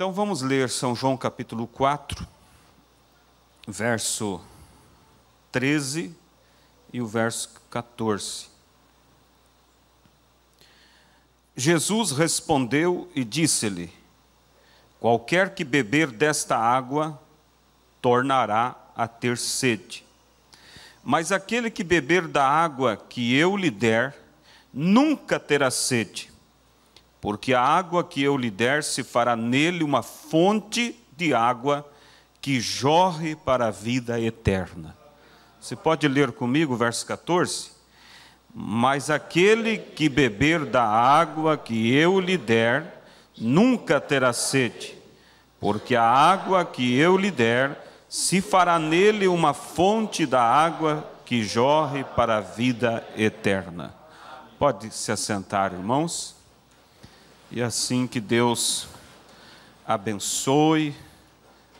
Então vamos ler São João capítulo 4, verso 13 e o verso 14. Jesus respondeu e disse-lhe: qualquer que beber desta água tornará a ter sede. Mas aquele que beber da água que eu lhe der, nunca terá sede, porque a água que eu lhe der se fará nele uma fonte de água que jorre para a vida eterna. Você pode ler comigo o verso 14? Mas aquele que beber da água que eu lhe der, nunca terá sede, porque a água que eu lhe der se fará nele uma fonte da água que jorre para a vida eterna. Pode se assentar, irmãos. E assim que Deus abençoe,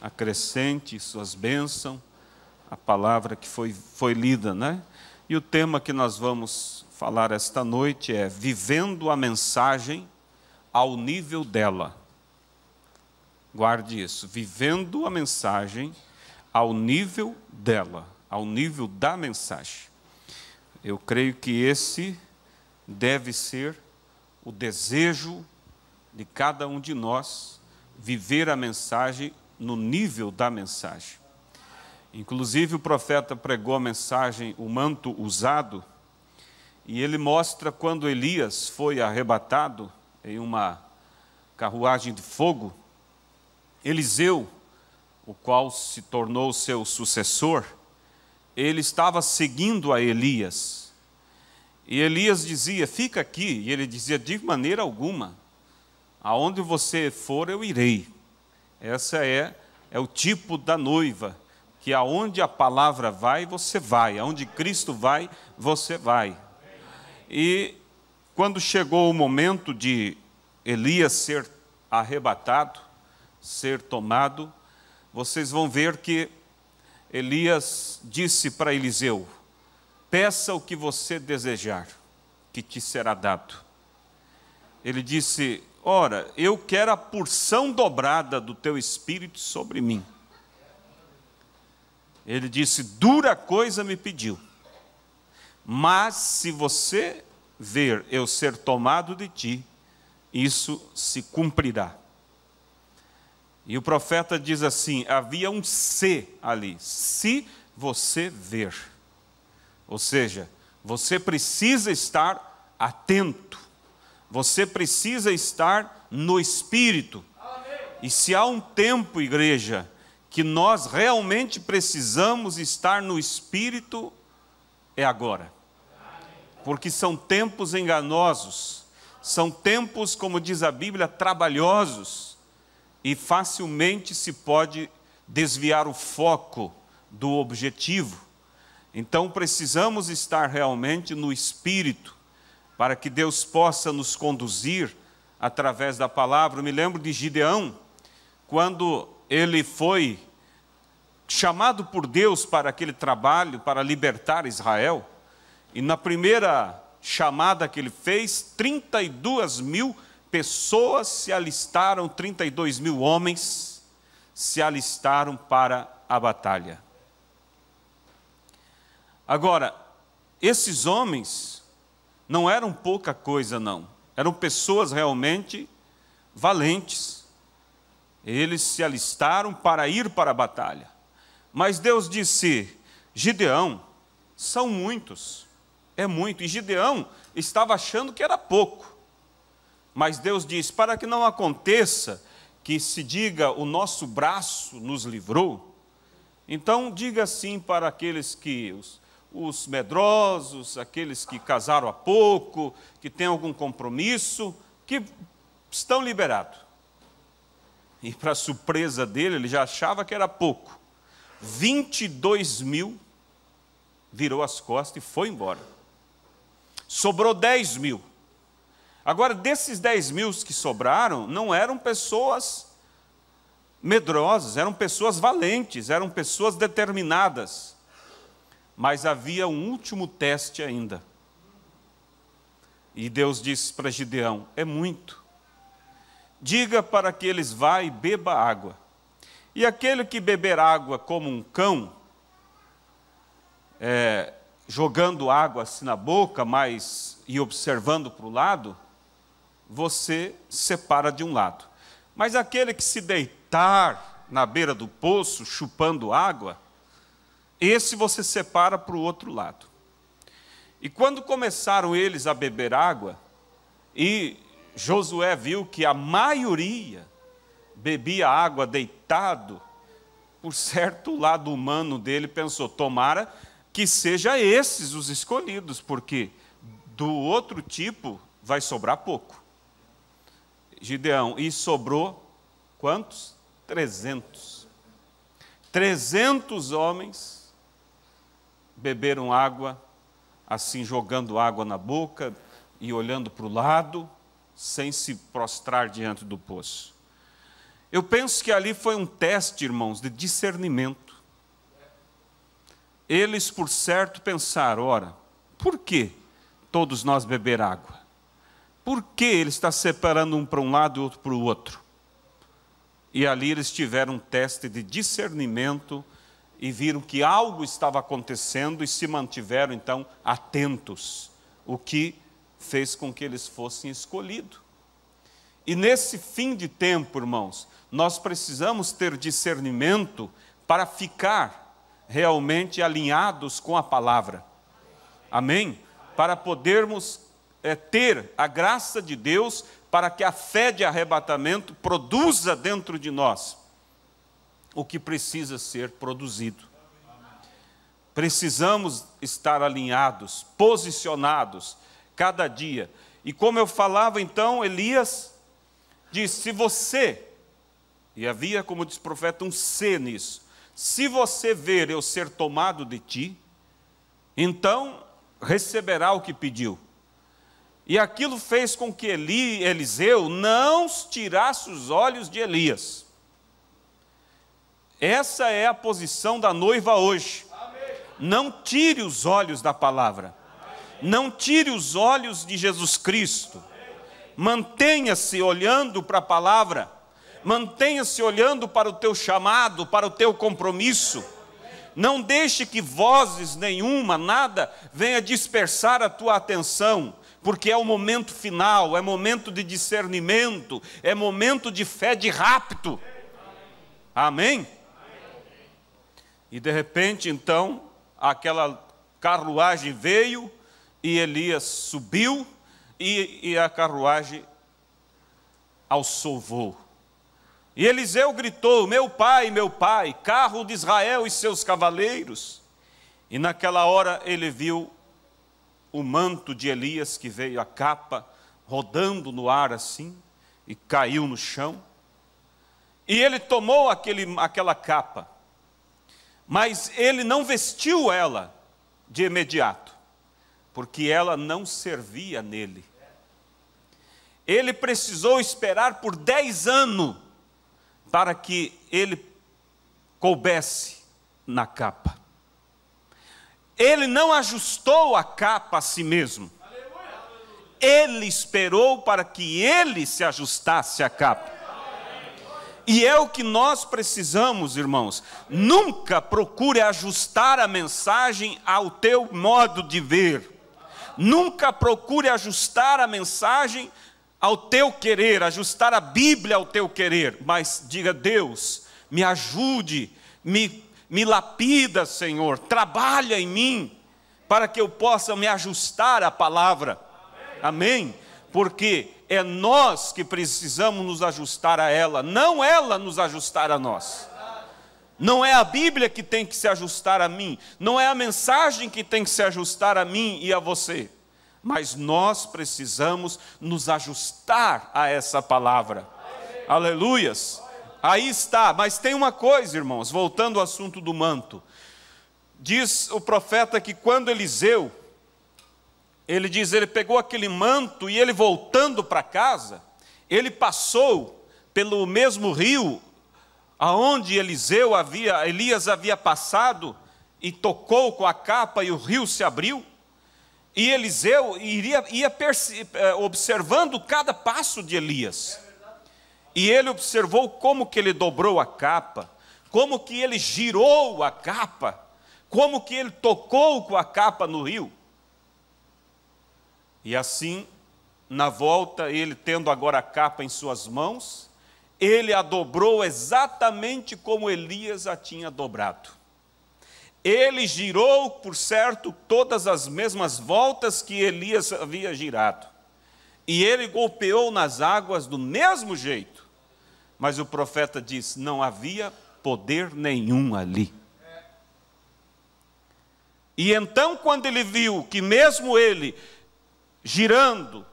acrescente suas bênçãos, a palavra que foi lida, né? E o tema que nós vamos falar esta noite é vivendo a mensagem ao nível dela. Guarde isso, vivendo a mensagem ao nível dela, ao nível da mensagem. Eu creio que esse deve ser o desejo de cada um de nós, viver a mensagem no nível da mensagem. Inclusive o profeta pregou a mensagem, o manto usado, e ele mostra quando Elias foi arrebatado em uma carruagem de fogo, Eliseu, o qual se tornou seu sucessor, ele estava seguindo a Elias. E Elias dizia, fica aqui, e ele dizia, de maneira alguma, aonde você for eu irei. Essa é o tipo da noiva, que aonde a palavra vai, você vai, aonde Cristo vai, você vai. E quando chegou o momento de Elias ser arrebatado, ser tomado, vocês vão ver que Elias disse para Eliseu, peça o que você desejar, que te será dado. Ele disse, ora, eu quero a porção dobrada do teu espírito sobre mim. Ele disse, dura coisa me pediu, mas se você ver eu ser tomado de ti, isso se cumprirá. E o profeta diz assim, havia um se ali, se você ver. Ou seja, você precisa estar atento, você precisa estar no Espírito. E se há um tempo, igreja, que nós realmente precisamos estar no Espírito, é agora. Porque são tempos enganosos, são tempos, como diz a Bíblia, trabalhosos, e facilmente se pode desviar o foco do objetivo. Então precisamos estar realmente no Espírito, para que Deus possa nos conduzir através da palavra. Eu me lembro de Gideão, quando ele foi chamado por Deus para aquele trabalho, para libertar Israel, e na primeira chamada que ele fez, 32 mil pessoas se alistaram, 32 mil homens se alistaram para a batalha. Agora, esses homens não eram pouca coisa, não. Eram pessoas realmente valentes. Eles se alistaram para ir para a batalha. Mas Deus disse, Gideão, são muitos, é muito. E Gideão estava achando que era pouco. Mas Deus disse, para que não aconteça que se diga, o nosso braço nos livrou, então diga assim para aqueles que, os medrosos, aqueles que casaram há pouco, que têm algum compromisso, que estão liberados. E para surpresa dele, ele já achava que era pouco. 22 mil virou as costas e foi embora. Sobrou 10 mil. Agora, desses 10 mil que sobraram, não eram pessoas medrosas, eram pessoas valentes, eram pessoas determinadas. Mas havia um último teste ainda. E Deus disse para Gideão, é muito. diga para que eles vá e beba água. E aquele que beber água como um cão, jogando água assim na boca, e observando para o lado, você separa de um lado. Mas aquele que se deitar na beira do poço, chupando água, esse você separa para o outro lado. E quando começaram eles a beber água, e Josué viu que a maioria bebia água deitado, por certo, o lado humano dele pensou, tomara que seja esses os escolhidos, porque do outro tipo vai sobrar pouco. Gideão, e sobrou quantos? 300. 300 homens beberam água, assim jogando água na boca e olhando para o lado, sem se prostrar diante do poço. Eu penso que ali foi um teste, irmãos, de discernimento. Eles, por certo, pensaram, ora, por que todos nós beber água? Por que ele está separando um para um lado e outro para o outro? E ali eles tiveram um teste de discernimento e viram que algo estava acontecendo e se mantiveram, então, atentos, o que fez com que eles fossem escolhidos. E nesse fim de tempo, irmãos, nós precisamos ter discernimento para ficar realmente alinhados com a palavra. Amém? Para podermos ter a graça de Deus, para que a fé de arrebatamento produza dentro de nós o que precisa ser produzido. Precisamos estar alinhados, posicionados, cada dia. E como eu falava, então, Elias disse, se você, e havia, como diz o profeta, um se nisso, se você ver eu ser tomado de ti, então receberá o que pediu. E aquilo fez com que Eliseu não tirasse os olhos de Elias. Essa é a posição da noiva hoje. Não tire os olhos da palavra. Não tire os olhos de Jesus Cristo. Mantenha-se olhando para a palavra. Mantenha-se olhando para o teu chamado, para o teu compromisso. Não deixe que vozes nenhuma, nada, venha dispersar a tua atenção, porque é o momento final, é momento de discernimento, é momento de fé de rapto. Amém? E de repente, então, aquela carruagem veio, e Elias subiu, e a carruagem alçou voo. E Eliseu gritou, meu pai, carro de Israel e seus cavaleiros. E naquela hora ele viu o manto de Elias, que veio a capa, rodando no ar assim, e caiu no chão. E ele tomou aquela capa, mas ele não vestiu ela de imediato, porque ela não servia nele. Ele precisou esperar por 10 anos, para que ele coubesse na capa. Ele não ajustou a capa a si mesmo. Ele esperou para que ele se ajustasse à capa. E é o que nós precisamos, irmãos. Nunca procure ajustar a mensagem ao teu modo de ver. Nunca procure ajustar a mensagem ao teu querer, ajustar a Bíblia ao teu querer, mas diga, Deus, me ajude, me lapida, Senhor, trabalha em mim, para que eu possa me ajustar à palavra. Amém? Porque é nós que precisamos nos ajustar a ela, não ela nos ajustar a nós. Não é a Bíblia que tem que se ajustar a mim, não é a mensagem que tem que se ajustar a mim e a você. Mas nós precisamos nos ajustar a essa palavra. Aleluias. Aí está, mas tem uma coisa, irmãos, voltando ao assunto do manto. Diz o profeta que quando Eliseu, ele diz, ele pegou aquele manto e ele voltando para casa, ele passou pelo mesmo rio aonde Elias havia passado e tocou com a capa e o rio se abriu. E Eliseu ia observando cada passo de Elias. E ele observou como que ele dobrou a capa, como que ele girou a capa, como que ele tocou com a capa no rio. E assim, na volta, ele tendo agora a capa em suas mãos, ele a dobrou exatamente como Elias a tinha dobrado. Ele girou, por certo, todas as mesmas voltas que Elias havia girado. E ele golpeou nas águas do mesmo jeito. Mas o profeta diz, não havia poder nenhum ali. E então, quando ele viu que mesmo ele girando,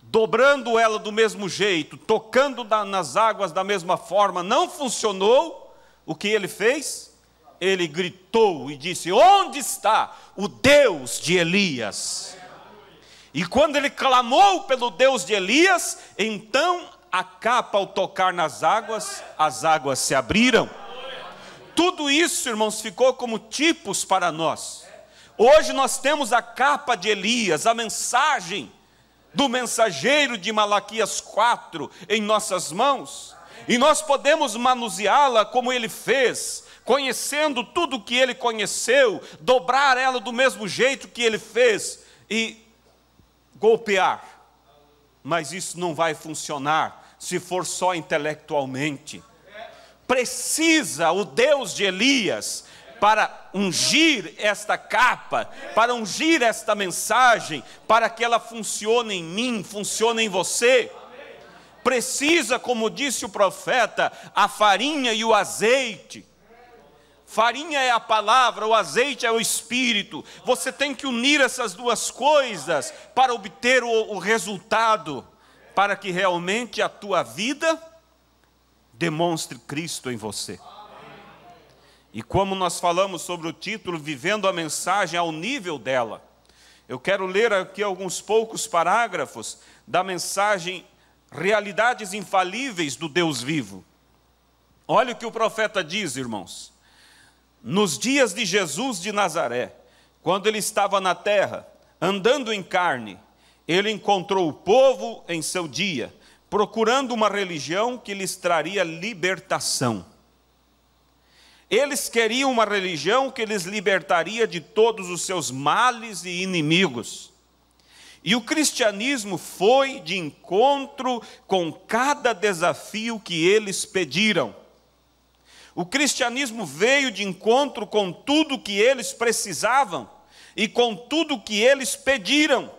dobrando ela do mesmo jeito, tocando nas águas da mesma forma, não funcionou, o que ele fez? Ele gritou e disse, onde está o Deus de Elias? E quando ele clamou pelo Deus de Elias, então a capa ao tocar nas águas, as águas se abriram. Tudo isso, irmãos, ficou como tipos para nós. Hoje nós temos a capa de Elias, a mensagem do mensageiro de Malaquias 4 em nossas mãos, e nós podemos manuseá-la como ele fez, conhecendo tudo o que ele conheceu, dobrar ela do mesmo jeito que ele fez e golpear. Mas isso não vai funcionar se for só intelectualmente. Precisa o Deus de Elias para ungir esta capa, para ungir esta mensagem, para que ela funcione em mim, funcione em você. Precisa, como disse o profeta, a farinha e o azeite. Farinha é a palavra, o azeite é o Espírito. Você tem que unir essas duas coisas para obter o resultado, para que realmente a tua vida demonstre Cristo em você. E como nós falamos sobre o título, Vivendo a Mensagem ao nível dela, eu quero ler aqui alguns poucos parágrafos da mensagem Realidades Infalíveis do Deus Vivo. Olha o que o profeta diz, irmãos. Nos dias de Jesus de Nazaré, quando ele estava na terra, andando em carne, ele encontrou o povo em seu dia, procurando uma religião que lhes traria libertação. Eles queriam uma religião que lhes libertaria de todos os seus males e inimigos. E o cristianismo foi de encontro com cada desafio que eles pediram. O cristianismo veio de encontro com tudo que eles precisavam e com tudo que eles pediram.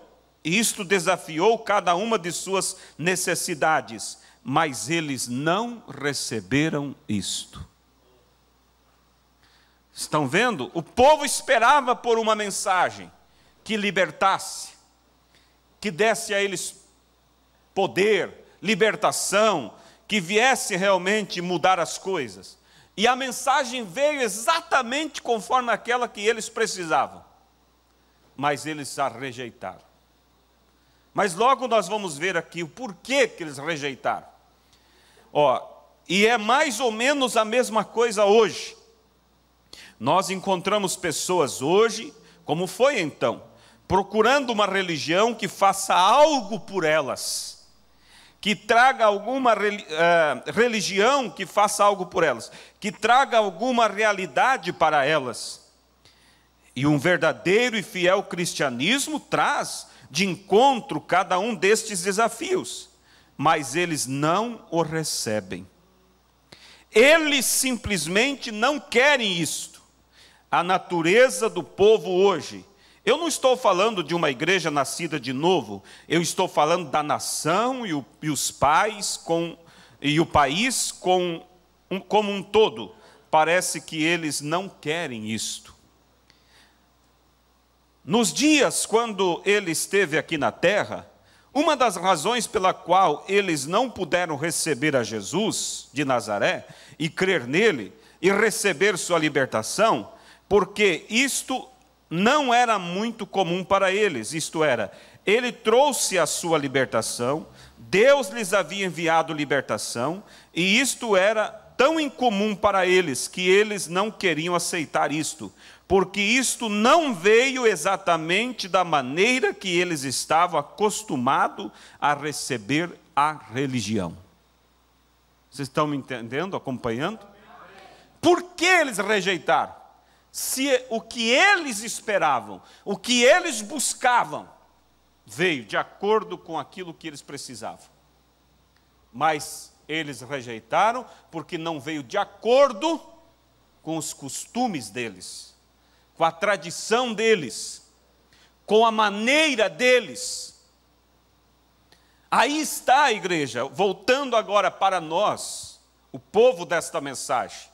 E isto desafiou cada uma de suas necessidades, mas eles não receberam isto. Estão vendo? O povo esperava por uma mensagem que libertasse, que desse a eles poder, libertação, que viesse realmente mudar as coisas. E a mensagem veio exatamente conforme aquela que eles precisavam. Mas eles a rejeitaram. Mas logo nós vamos ver aqui o porquê que eles rejeitaram. E é mais ou menos a mesma coisa hoje. Nós encontramos pessoas hoje, como foi então, procurando uma religião que faça algo por elas, que traga alguma religião que faça algo por elas, que traga alguma realidade para elas. E um verdadeiro e fiel cristianismo traz de encontro cada um destes desafios, mas eles não o recebem. Eles simplesmente não querem isto. A natureza do povo hoje, eu não estou falando de uma igreja nascida de novo, eu estou falando da nação e os pais e o país como um todo. Parece que eles não querem isto. Nos dias quando ele esteve aqui na terra, uma das razões pela qual eles não puderam receber a Jesus de Nazaré e crer nele e receber sua libertação, porque isto não era muito comum para eles, isto era, ele trouxe a sua libertação, Deus lhes havia enviado libertação, e isto era tão incomum para eles, que eles não queriam aceitar isto, porque isto não veio exatamente da maneira que eles estavam acostumados a receber a religião. Vocês estão me entendendo, acompanhando? Por que eles rejeitaram? Se o que eles esperavam, o que eles buscavam, veio de acordo com aquilo que eles precisavam. Mas eles rejeitaram porque não veio de acordo com os costumes deles, com a tradição deles, com a maneira deles. Aí está a igreja, voltando agora para nós, o povo desta mensagem.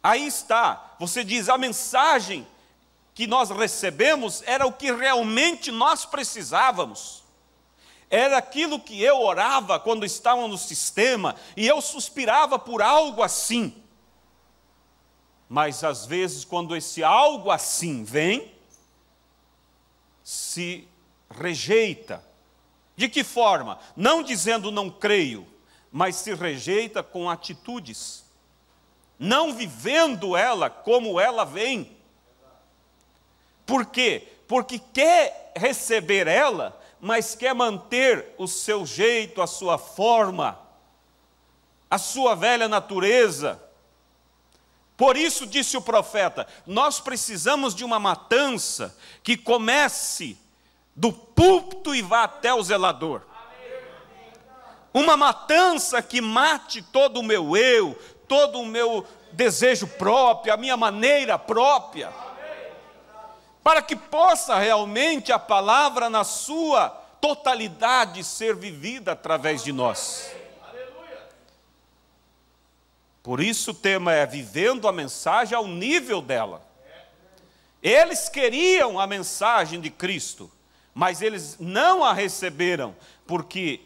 Aí está, você diz, a mensagem que nós recebemos era o que realmente nós precisávamos. Era aquilo que eu orava quando estava no sistema, e eu suspirava por algo assim. Mas às vezes, quando esse algo assim vem, se rejeita. De que forma? Não dizendo não creio, mas se rejeita com atitudes. Não vivendo ela como ela vem. Por quê? Porque quer receber ela, mas quer manter o seu jeito, a sua forma, a sua velha natureza. Por isso disse o profeta, nós precisamos de uma matança que comece do púlpito e vá até o zelador. Uma matança que mate todo o meu eu, todo o meu desejo próprio, a minha maneira própria, para que possa realmente a palavra na sua totalidade ser vivida através de nós. Por isso o tema é vivendo a mensagem ao nível dela. Eles queriam a mensagem de Cristo, mas eles não a receberam, porque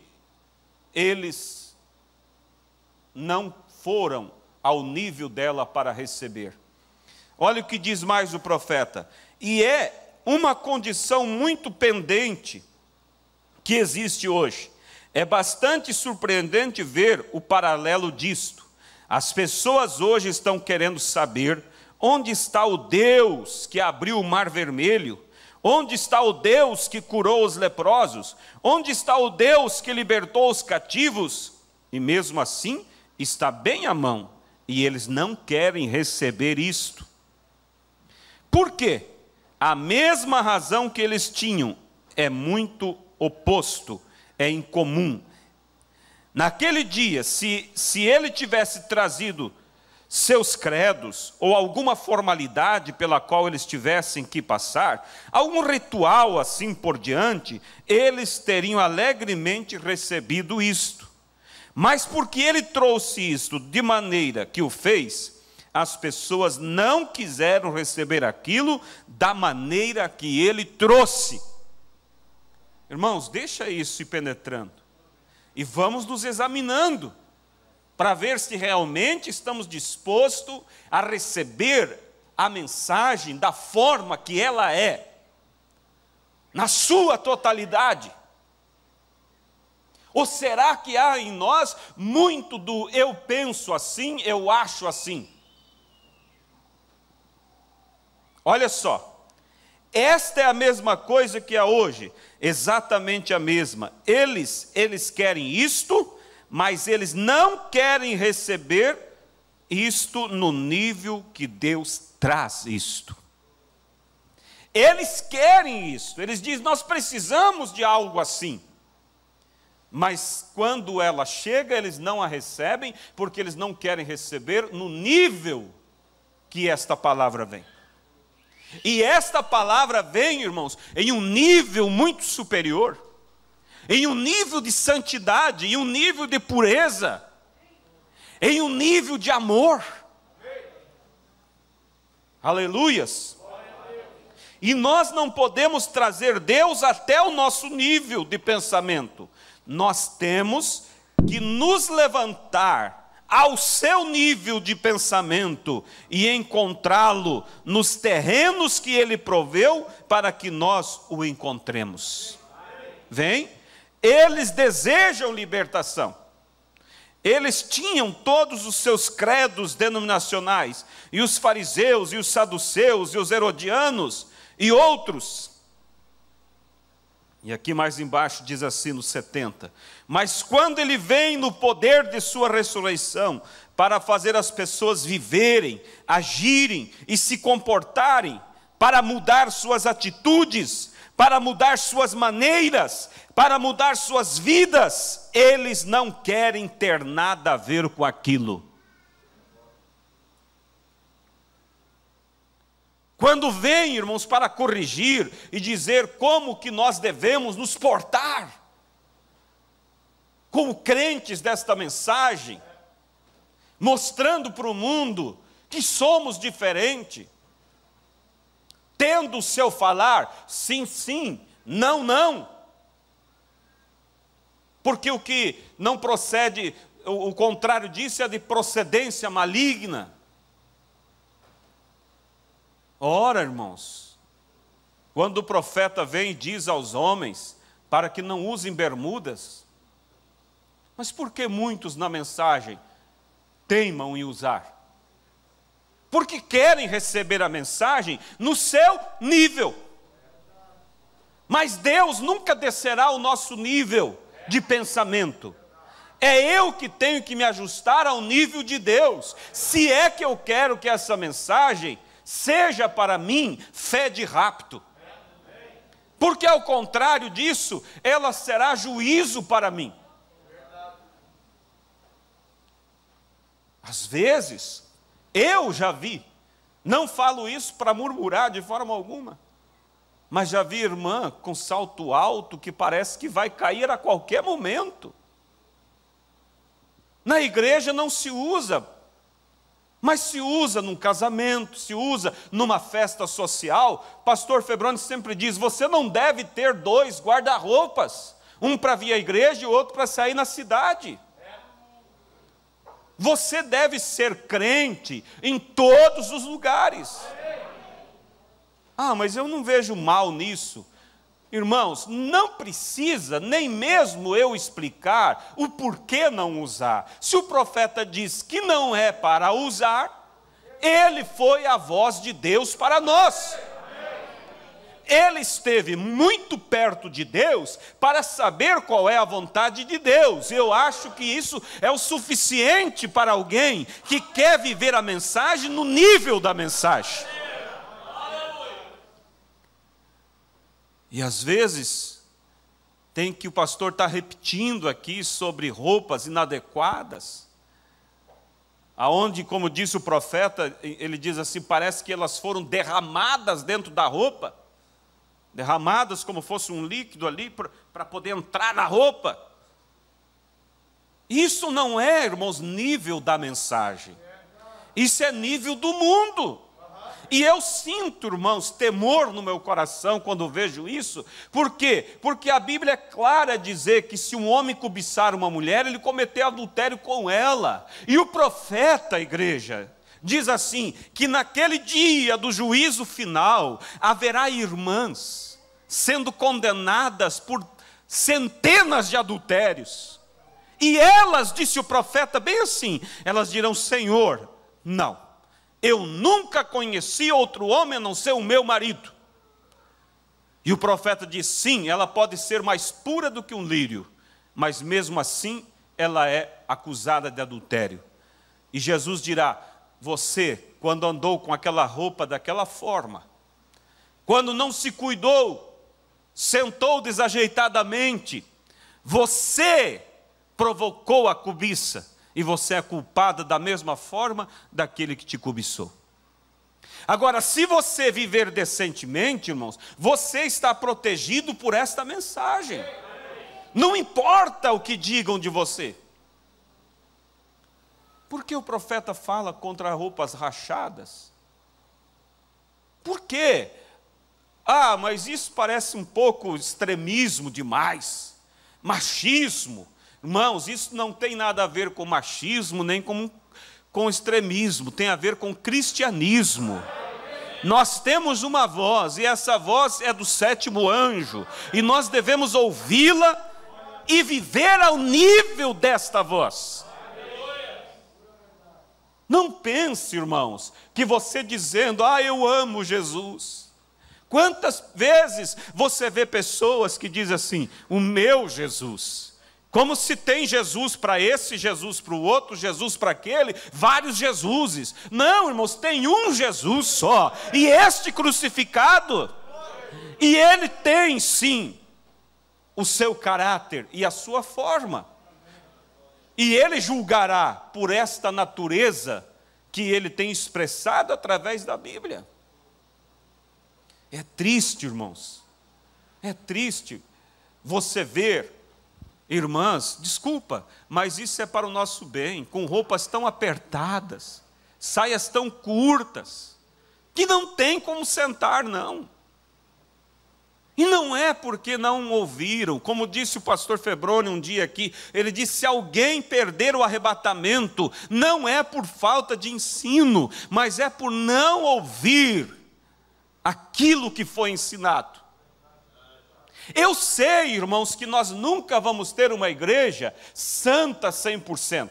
eles não foram ao nível dela para receber. Olha o que diz mais o profeta. E é uma condição muito pendente que existe hoje. É bastante surpreendente ver o paralelo disto. As pessoas hoje estão querendo saber onde está o Deus que abriu o Mar Vermelho, onde está o Deus que curou os leprosos, onde está o Deus que libertou os cativos, e mesmo assim está bem à mão. E eles não querem receber isto. Por quê? A mesma razão que eles tinham é muito oposto, é incomum. Naquele dia, se ele tivesse trazido seus credos, ou alguma formalidade pela qual eles tivessem que passar, algum ritual assim por diante, eles teriam alegremente recebido isto. Mas porque ele trouxe isto de maneira que o fez, as pessoas não quiseram receber aquilo da maneira que ele trouxe. Irmãos, deixa isso ir penetrando. E vamos nos examinando, para ver se realmente estamos dispostos a receber a mensagem da forma que ela é, na sua totalidade. Ou será que há em nós muito do eu penso assim, eu acho assim? Olha só, esta é a mesma coisa que há hoje, exatamente a mesma. Eles querem isto, mas eles não querem receber isto no nível que Deus traz isto. Eles querem isto, eles dizem, nós precisamos de algo assim. Mas quando ela chega, eles não a recebem, porque eles não querem receber no nível que esta palavra vem. E esta palavra vem, irmãos, em um nível muito superior, em um nível de santidade, em um nível de pureza, em um nível de amor. Aleluias! E nós não podemos trazer Deus até o nosso nível de pensamento. Nós temos que nos levantar ao seu nível de pensamento e encontrá-lo nos terrenos que ele proveu para que nós o encontremos. Vem? Eles desejam libertação. Eles tinham todos os seus credos denominacionais, e os fariseus, e os saduceus, e os herodianos, e outros. E aqui mais embaixo diz assim no 70, mas quando ele vem no poder de sua ressurreição, para fazer as pessoas viverem, agirem e se comportarem, para mudar suas atitudes, para mudar suas maneiras, para mudar suas vidas, eles não querem ter nada a ver com aquilo. Quando vem, irmãos, para corrigir e dizer como que nós devemos nos portar, como crentes desta mensagem, mostrando para o mundo que somos diferentes, tendo o seu falar, sim, sim, não, não. Porque o que não procede, o contrário disso é de procedência maligna. Ora, irmãos, quando o profeta vem e diz aos homens para que não usem bermudas, mas por que muitos na mensagem teimam em usar? Porque querem receber a mensagem no seu nível. Mas Deus nunca descerá ao nosso nível de pensamento. É eu que tenho que me ajustar ao nível de Deus. Se é que eu quero que essa mensagem seja para mim fé de rapto. Porque ao contrário disso, ela será juízo para mim. Às vezes, eu já vi, não falo isso para murmurar de forma alguma, mas já vi irmã com salto alto que parece que vai cair a qualquer momento. Na igreja não se usa, mas se usa num casamento, se usa numa festa social. Pastor Febroni sempre diz, você não deve ter 2 guarda-roupas, um para vir à igreja e outro para sair na cidade. Você deve ser crente em todos os lugares. Ah, mas eu não vejo mal nisso. Irmãos, não precisa nem mesmo eu explicar o porquê não usar. Se o profeta diz que não é para usar, ele foi a voz de Deus para nós. Ele esteve muito perto de Deus para saber qual é a vontade de Deus. Eu acho que isso é o suficiente para alguém que quer viver a mensagem no nível da mensagem. E às vezes, tem que o pastor está repetindo aqui sobre roupas inadequadas, aonde, como disse o profeta, ele diz assim, parece que elas foram derramadas dentro da roupa, derramadas como fosse um líquido ali, para poder entrar na roupa. Isso não é, irmãos, nível da mensagem, isso é nível do mundo. E eu sinto, irmãos, temor no meu coração quando vejo isso. Por quê? Porque a Bíblia é clara a dizer que se um homem cobiçar uma mulher, ele cometeu adultério com ela. E o profeta, igreja, diz assim, que naquele dia do juízo final, haverá irmãs sendo condenadas por centenas de adultérios. E elas, disse o profeta bem assim, elas dirão, Senhor, não. Eu nunca conheci outro homem a não ser o meu marido. E o profeta diz, sim, ela pode ser mais pura do que um lírio, mas mesmo assim ela é acusada de adultério. E Jesus dirá, você, quando andou com aquela roupa daquela forma, quando não se cuidou, sentou desajeitadamente, você provocou a cobiça. E você é culpada da mesma forma daquele que te cobiçou. Agora, se você viver decentemente, irmãos, você está protegido por esta mensagem. Não importa o que digam de você. Por que o profeta fala contra roupas rachadas? Por quê? Ah, mas isso parece um pouco extremismo demais. Machismo. Irmãos, isso não tem nada a ver com machismo, nem com extremismo, tem a ver com cristianismo. Nós temos uma voz, e essa voz é do 7º anjo, e nós devemos ouvi-la e viver ao nível desta voz. Não pense, irmãos, que você dizendo, eu amo Jesus, Quantas vezes você vê pessoas que dizem assim, o meu Jesus, como se tem Jesus para esse, Jesus para o outro, Jesus para aquele, vários Jesuses. Não, irmãos, tem um Jesus só, e este crucificado, e ele tem sim o seu caráter e a sua forma, e ele julgará por esta natureza que ele tem expressado através da Bíblia. É triste, irmãos, é triste você ver irmãs, desculpa, mas isso é para o nosso bem, com roupas tão apertadas, saias tão curtas, que não tem como sentar, não. E não é porque não ouviram, como disse o pastor Febroni um dia aqui, ele disse, se alguém perder o arrebatamento, não é por falta de ensino, mas é por não ouvir aquilo que foi ensinado. Eu sei, irmãos, que nós nunca vamos ter uma igreja santa 100%.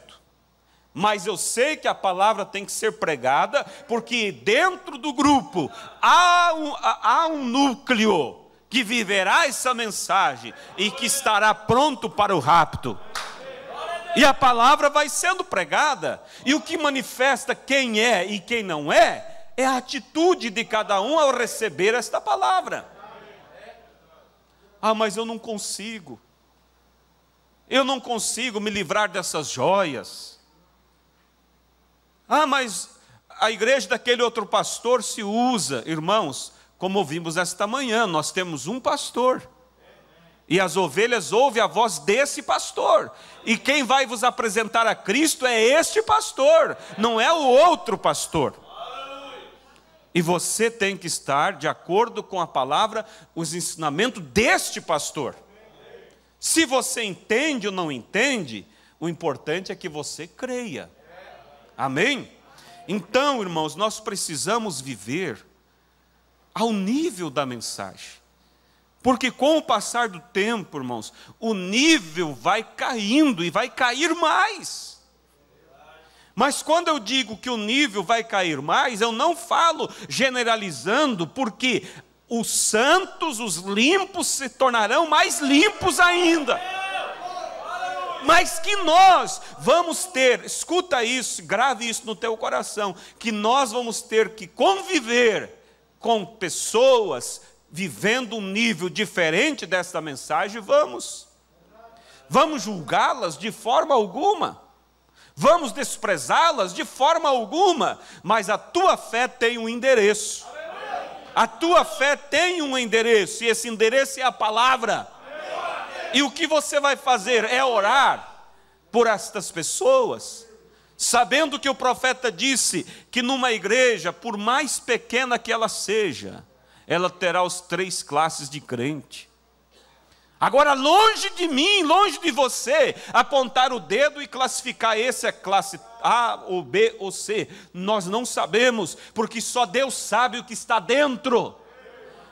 Mas eu sei que a palavra tem que ser pregada, porque dentro do grupo há um núcleo que viverá essa mensagem e que estará pronto para o rapto. E a palavra vai sendo pregada. E o que manifesta quem é e quem não é a atitude de cada um ao receber esta palavra. Ah, mas eu não consigo me livrar dessas joias. Ah, mas a igreja daquele outro pastor se usa. Irmãos, como ouvimos esta manhã, nós temos um pastor, e as ovelhas ouvem a voz desse pastor, e quem vai vos apresentar a Cristo é este pastor, não é o outro pastor. E você tem que estar de acordo com a palavra, os ensinamentos deste pastor. Se você entende ou não entende, o importante é que você creia. Amém? Então, irmãos, nós precisamos viver ao nível da mensagem. Porque com o passar do tempo, irmãos, o nível vai caindo e vai cair mais. Mas quando eu digo que o nível vai cair mais, eu não falo generalizando, porque os santos, os limpos, se tornarão mais limpos ainda. Mas que nós vamos ter, escuta isso, grave isso no teu coração, que nós vamos ter que conviver com pessoas vivendo um nível diferente desta mensagem, vamos julgá-las de forma alguma. Vamos desprezá-las de forma alguma, mas a tua fé tem um endereço. A tua fé tem um endereço, e esse endereço é a palavra. E o que você vai fazer é orar por estas pessoas, sabendo que o profeta disse que numa igreja, por mais pequena que ela seja, ela terá as 3 classes de crente. Agora, longe de mim, longe de você, apontar o dedo e classificar esse é classe A, ou B, ou C. Nós não sabemos, porque só Deus sabe o que está dentro.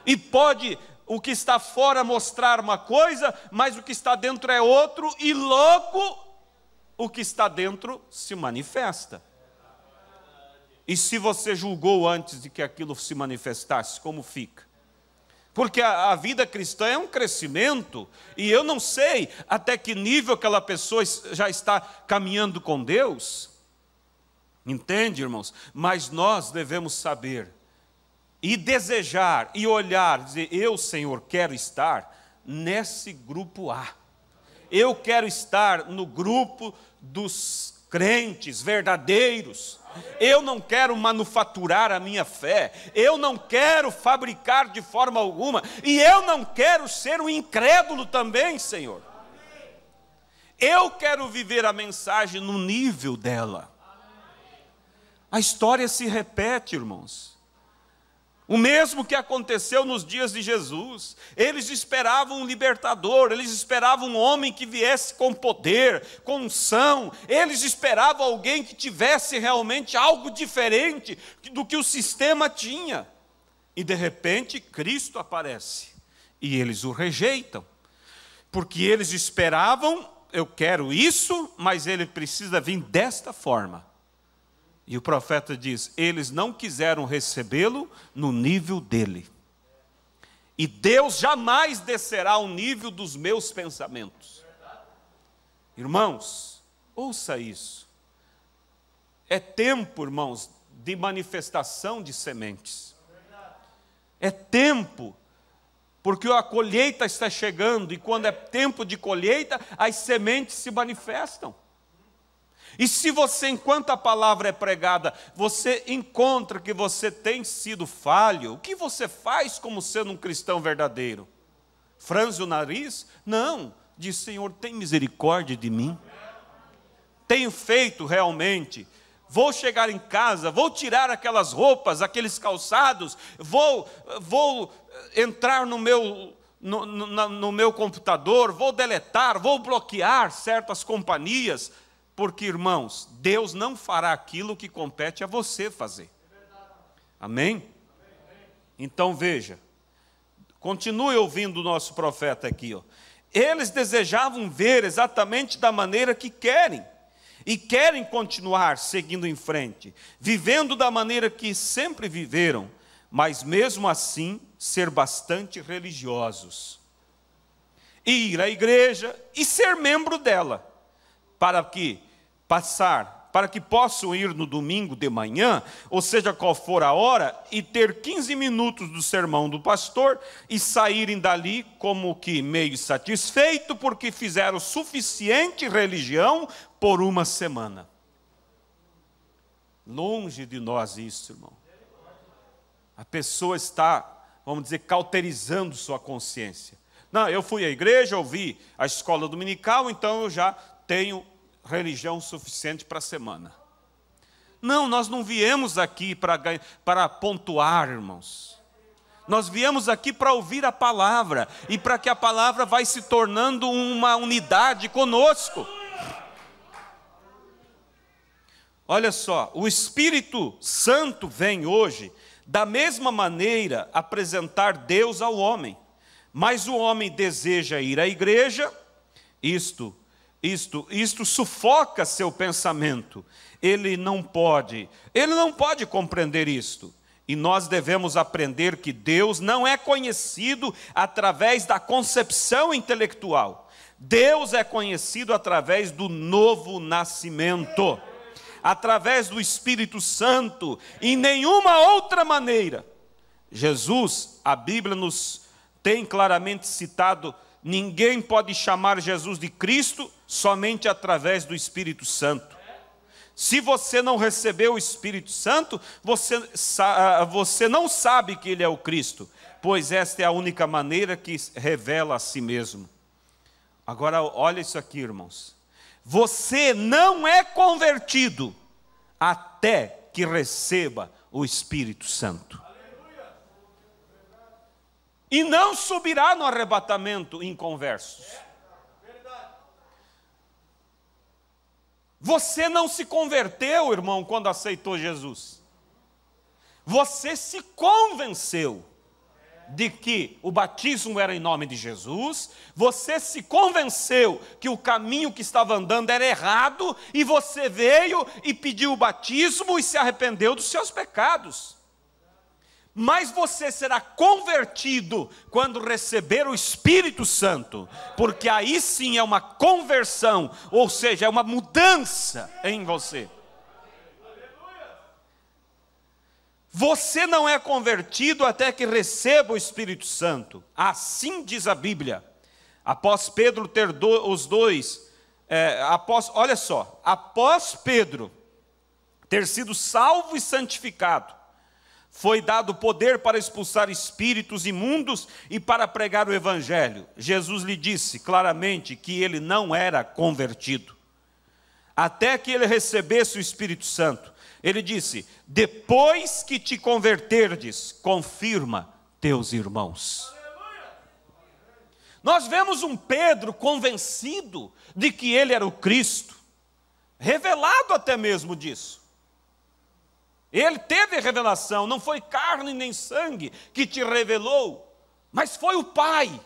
E pode o que está fora mostrar uma coisa, mas o que está dentro é outro, e logo o que está dentro se manifesta. E se você julgou antes de que aquilo se manifestasse, como fica? Porque a vida cristã é um crescimento, e eu não sei até que nível aquela pessoa já está caminhando com Deus. Entende, irmãos? Mas nós devemos saber, e desejar, e olhar, dizer, eu, Senhor, quero estar nesse grupo A. Eu quero estar no grupo dos crentes verdadeiros. Eu não quero manufaturar a minha fé, eu não quero fabricar de forma alguma, e eu não quero ser um incrédulo também, Senhor. Eu quero viver a mensagem no nível dela. A história se repete, irmãos. O mesmo que aconteceu nos dias de Jesus. Eles esperavam um libertador, eles esperavam um homem que viesse com poder, com unção. Eles esperavam alguém que tivesse realmente algo diferente do que o sistema tinha. E de repente Cristo aparece e eles o rejeitam. Porque eles esperavam, eu quero isso, mas ele precisa vir desta forma. E o profeta diz, eles não quiseram recebê-lo no nível dele. E Deus jamais descerá ao nível dos meus pensamentos. Irmãos, ouça isso. É tempo, irmãos, de manifestação de sementes. É tempo, porque a colheita está chegando, e quando é tempo de colheita, as sementes se manifestam. E se você, enquanto a palavra é pregada, você encontra que você tem sido falho, o que você faz como sendo um cristão verdadeiro? Franze o nariz? Não, diz: Senhor, tem misericórdia de mim. Tenho feito realmente. Vou chegar em casa, vou tirar aquelas roupas, aqueles calçados, vou entrar no meu computador, vou deletar, vou bloquear certas companhias. Porque, irmãos, Deus não fará aquilo que compete a você fazer. Amém? Então veja, continue ouvindo o nosso profeta aqui. Eles desejavam ver exatamente da maneira que querem. E querem continuar seguindo em frente, vivendo da maneira que sempre viveram, mas mesmo assim ser bastante religiosos. E ir à igreja e ser membro dela. Para que possam ir no domingo de manhã, ou seja, qual for a hora, e ter 15 minutos do sermão do pastor, e saírem dali como que meio satisfeito, porque fizeram suficiente religião por uma semana. Longe de nós isso, irmão. A pessoa está, vamos dizer, cauterizando sua consciência. Não, eu fui à igreja, ouvi a escola dominical, então eu já tenho religião suficiente para a semana. Não, nós não viemos aqui para pontuar, irmãos. Nós viemos aqui para ouvir a palavra, e para que a palavra vai se tornando uma unidade conosco. Olha só, o Espírito Santo vem hoje, da mesma maneira, apresentar Deus ao homem. Mas o homem deseja ir à igreja, isto sufoca seu pensamento. Ele não pode compreender isto. E nós devemos aprender que Deus não é conhecido através da concepção intelectual. Deus é conhecido através do novo nascimento, através do Espírito Santo, em nenhuma outra maneira. Jesus, a Bíblia nos tem claramente citado: ninguém pode chamar Jesus de Cristo somente através do Espírito Santo. Se você não recebeu o Espírito Santo, você não sabe que Ele é o Cristo, pois esta é a única maneira que revela a si mesmo. Agora, olha isso aqui, irmãos. Você não é convertido até que receba o Espírito Santo. E não subirá no arrebatamento inconversos. Você não se converteu, irmão, quando aceitou Jesus. Você se convenceu de que o batismo era em nome de Jesus. Você se convenceu que o caminho que estava andando era errado. E você veio e pediu o batismo e se arrependeu dos seus pecados. Mas você será convertido quando receber o Espírito Santo, porque aí sim é uma conversão, ou seja, é uma mudança em você. Você não é convertido até que receba o Espírito Santo. Assim diz a Bíblia. Após Pedro ter olha só, após Pedro ter sido salvo e santificado, foi dado poder para expulsar espíritos imundos e para pregar o Evangelho. Jesus lhe disse claramente que ele não era convertido, até que ele recebesse o Espírito Santo. Ele disse: depois que te converterdes, confirma teus irmãos. Nós vemos um Pedro convencido de que ele era o Cristo, revelado até mesmo disso. Ele teve revelação, não foi carne nem sangue que te revelou, mas foi o Pai.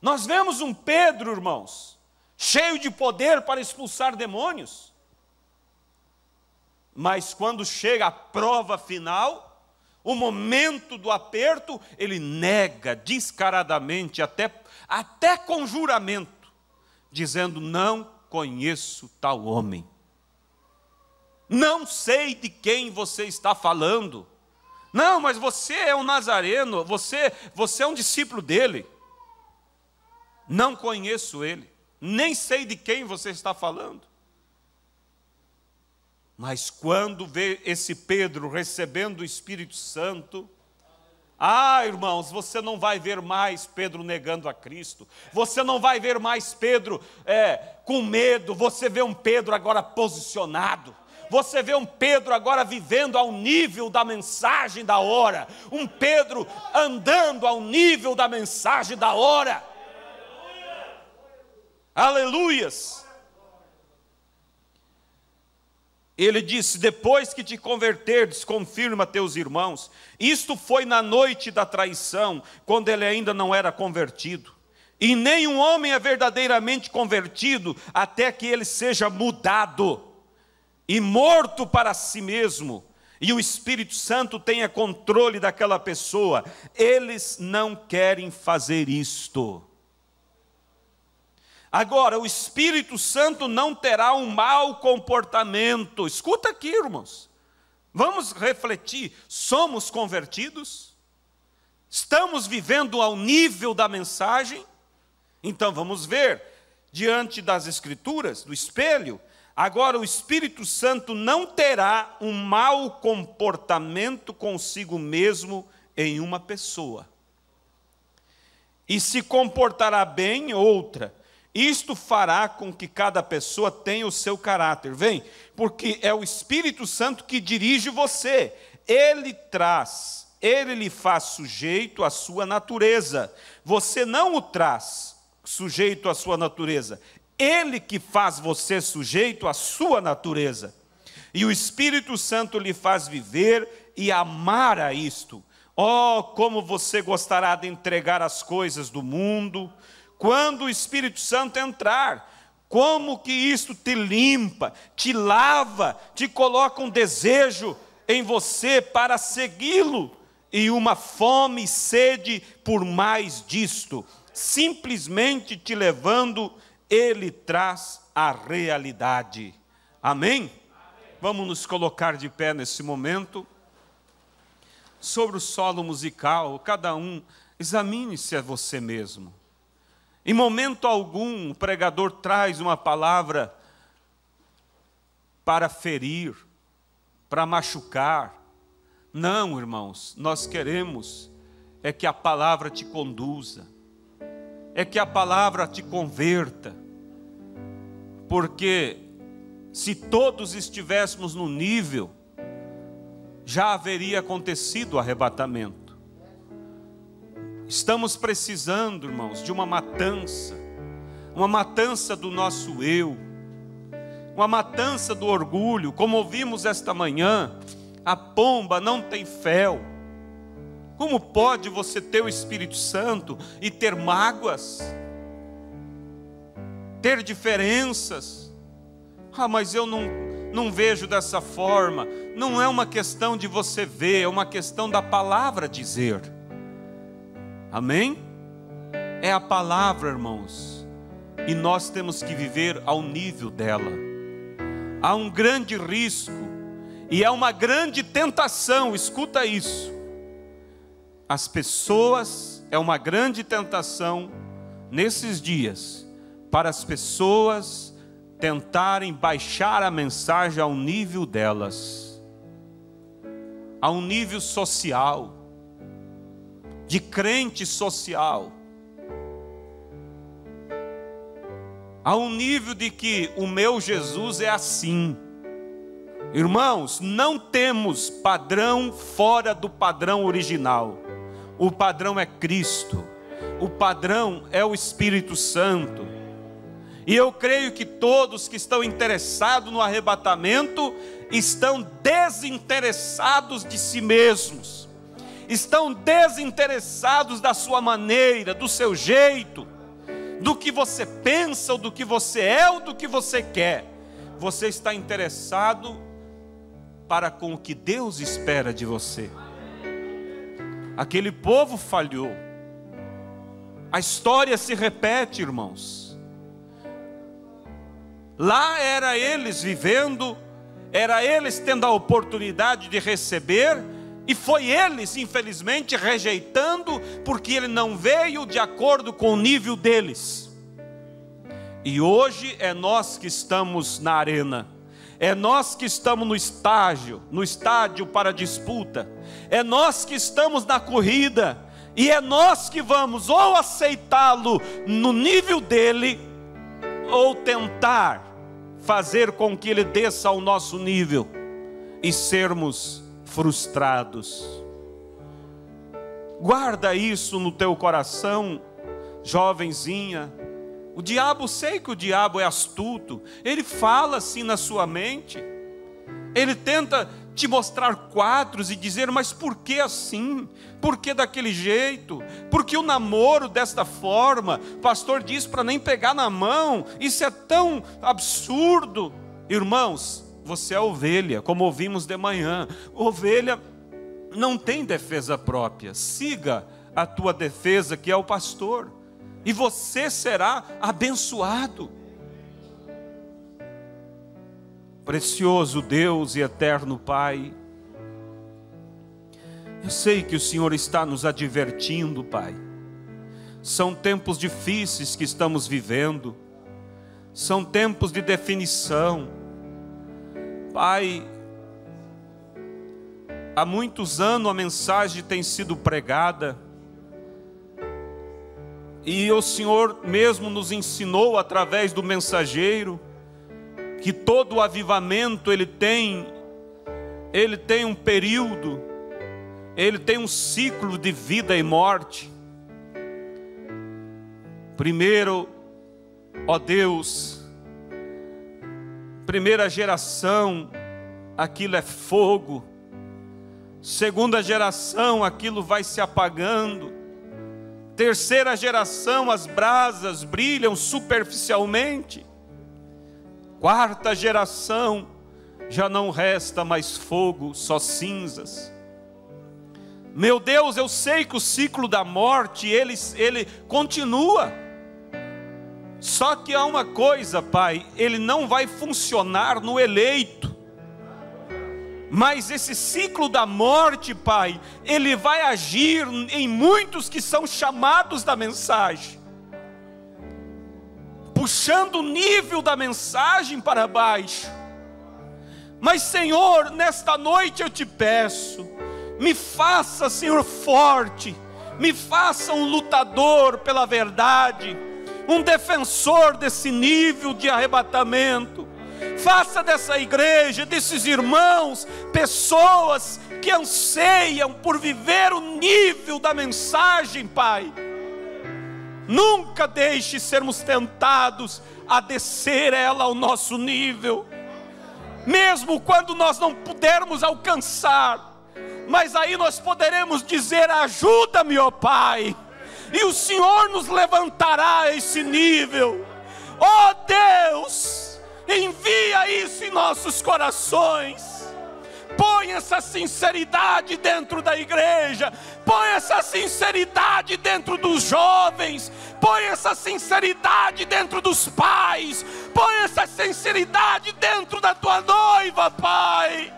Nós vemos um Pedro, irmãos, cheio de poder para expulsar demônios. Mas quando chega a prova final, o momento do aperto, ele nega descaradamente, até com juramento, dizendo: não conheço tal homem. Não sei de quem você está falando. Não, mas você é um nazareno, você é um discípulo dele. Não conheço ele, nem sei de quem você está falando. Mas quando vê esse Pedro recebendo o Espírito Santo, irmãos, você não vai ver mais Pedro negando a Cristo, você não vai ver mais Pedro com medo, você vê um Pedro agora posicionado, você vê um Pedro agora vivendo ao nível da mensagem da hora, um Pedro andando ao nível da mensagem da hora. Aleluias! Ele disse: depois que te converterdes, confirma teus irmãos. Isto foi na noite da traição, quando ele ainda não era convertido. E nenhum homem é verdadeiramente convertido até que ele seja mudado e morto para si mesmo, e o Espírito Santo tenha controle daquela pessoa. Eles não querem fazer isto. Agora, o Espírito Santo não terá um mau comportamento. Escuta aqui, irmãos. Vamos refletir. Somos convertidos? Estamos vivendo ao nível da mensagem? Então vamos ver, diante das Escrituras, do espelho. Agora, o Espírito Santo não terá um mau comportamento consigo mesmo em uma pessoa. E se comportará bem em outra. Isto fará com que cada pessoa tenha o seu caráter. Vem, porque é o Espírito Santo que dirige você. Ele lhe faz sujeito à sua natureza. Você não o traz sujeito à sua natureza. Ele que faz você sujeito à sua natureza. E o Espírito Santo lhe faz viver e amar a isto. Oh, como você gostará de entregar as coisas do mundo. Quando o Espírito Santo entrar, como que isto te limpa, te lava, te coloca um desejo em você para segui-lo, e uma fome e sede por mais disto, simplesmente te levando, ele traz a realidade. Amém? Vamos nos colocar de pé nesse momento. Sobre o solo musical, cada um examine-se a você mesmo. Em momento algum, o pregador traz uma palavra para ferir, para machucar. Não, irmãos, nós queremos é que a palavra te conduza, é que a palavra te converta, porque se todos estivéssemos no nível, já haveria acontecido o arrebatamento. Estamos precisando, irmãos, de uma matança do nosso eu, uma matança do orgulho. Como ouvimos esta manhã, a pomba não tem fel. Como pode você ter o Espírito Santo e ter mágoas, ter diferenças? Mas eu não vejo dessa forma. Não é uma questão de você ver, é uma questão da palavra dizer. Amém? É a palavra, irmãos, e nós temos que viver ao nível dela. Há um grande risco e há uma grande tentação, escuta isso. As pessoas, é uma grande tentação nesses dias, para as pessoas tentarem baixar a mensagem ao nível delas, a um nível social, de crente social, a um nível de que o meu Jesus é assim. Irmãos, não temos padrão fora do padrão original. O padrão é Cristo, o padrão é o Espírito Santo. E eu creio que todos que estão interessados no arrebatamento estão desinteressados de si mesmos, estão desinteressados da sua maneira, do seu jeito, do que você pensa, ou do que você é, ou do que você quer. Você está interessado para com o que Deus espera de você. Aquele povo falhou. A história se repete, irmãos. Lá era eles vivendo, era eles tendo a oportunidade de receber, e foi eles, infelizmente, rejeitando, porque ele não veio de acordo com o nível deles. E hoje é nós que estamos na arena, é nós que estamos no estádio para a disputa, é nós que estamos na corrida, e é nós que vamos ou aceitá-lo no nível dele, ou tentar fazer com que ele desça ao nosso nível e sermos frustrados. Guarda isso no teu coração, jovenzinha. O diabo, sei que o diabo é astuto, ele fala assim na sua mente, ele tenta te mostrar quadros e dizer, mas por que assim? Por que daquele jeito? Por que o namoro desta forma? O pastor diz para nem pegar na mão, isso é tão absurdo. Irmãos, você é ovelha, como ouvimos de manhã. Ovelha não tem defesa própria, siga a tua defesa, que é o pastor, e você será abençoado. Precioso Deus e eterno Pai, eu sei que o Senhor está nos advertindo, Pai. São tempos difíceis que estamos vivendo, são tempos de definição. Pai, há muitos anos a mensagem tem sido pregada, e o Senhor mesmo nos ensinou através do mensageiro, que todo o avivamento ele tem um período, ele tem um ciclo de vida e morte. Primeiro, ó Deus, primeira geração, aquilo é fogo. Segunda geração, aquilo vai se apagando. Terceira geração, as brasas brilham superficialmente. Quarta geração, já não resta mais fogo, só cinzas. Meu Deus, eu sei que o ciclo da morte, ele continua. Só que há uma coisa, Pai, ele não vai funcionar no eleito. Mas esse ciclo da morte, Pai, ele vai agir em muitos que são chamados da mensagem, puxando o nível da mensagem para baixo. Mas Senhor, nesta noite eu te peço, me faça, Senhor, forte, me faça um lutador pela verdade, um defensor desse nível de arrebatamento. Faça dessa igreja, desses irmãos, pessoas que anseiam por viver o nível da mensagem, Pai. Nunca deixe sermos tentados a descer ela ao nosso nível, mesmo quando nós não pudermos alcançar, mas aí nós poderemos dizer, ajuda-me, ó Pai, e o Senhor nos levantará a esse nível. Ó Deus, envia isso em nossos corações. Põe essa sinceridade dentro da igreja, põe essa sinceridade dentro dos jovens, põe essa sinceridade dentro dos pais, põe essa sinceridade dentro da tua noiva, Pai.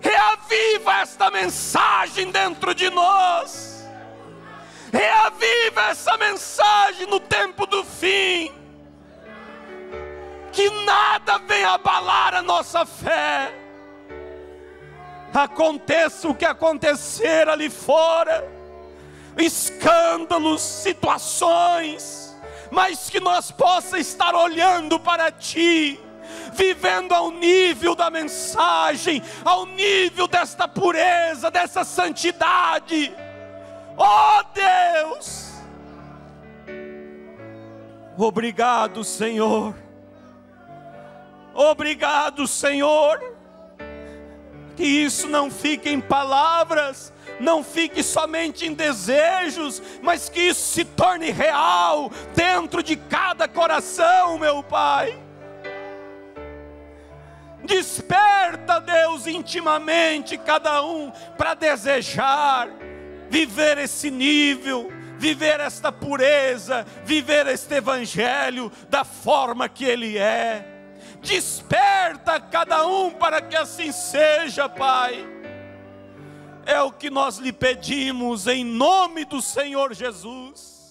Reaviva esta mensagem dentro de nós, reaviva essa mensagem no tempo do fim, que nada venha abalar a nossa fé. Aconteça o que acontecer ali fora, escândalos, situações, mas que nós possa estar olhando para Ti, vivendo ao nível da mensagem, ao nível desta pureza, dessa santidade. Oh Deus, obrigado, Senhor. Obrigado, Senhor. Que isso não fique em palavras, não fique somente em desejos, mas que isso se torne real dentro de cada coração, meu Pai. Desperta, Deus, intimamente cada um para desejar, viver esse nível, viver esta pureza, viver este evangelho da forma que ele é. Desperta cada um para que assim seja, Pai. É o que nós lhe pedimos em nome do Senhor Jesus.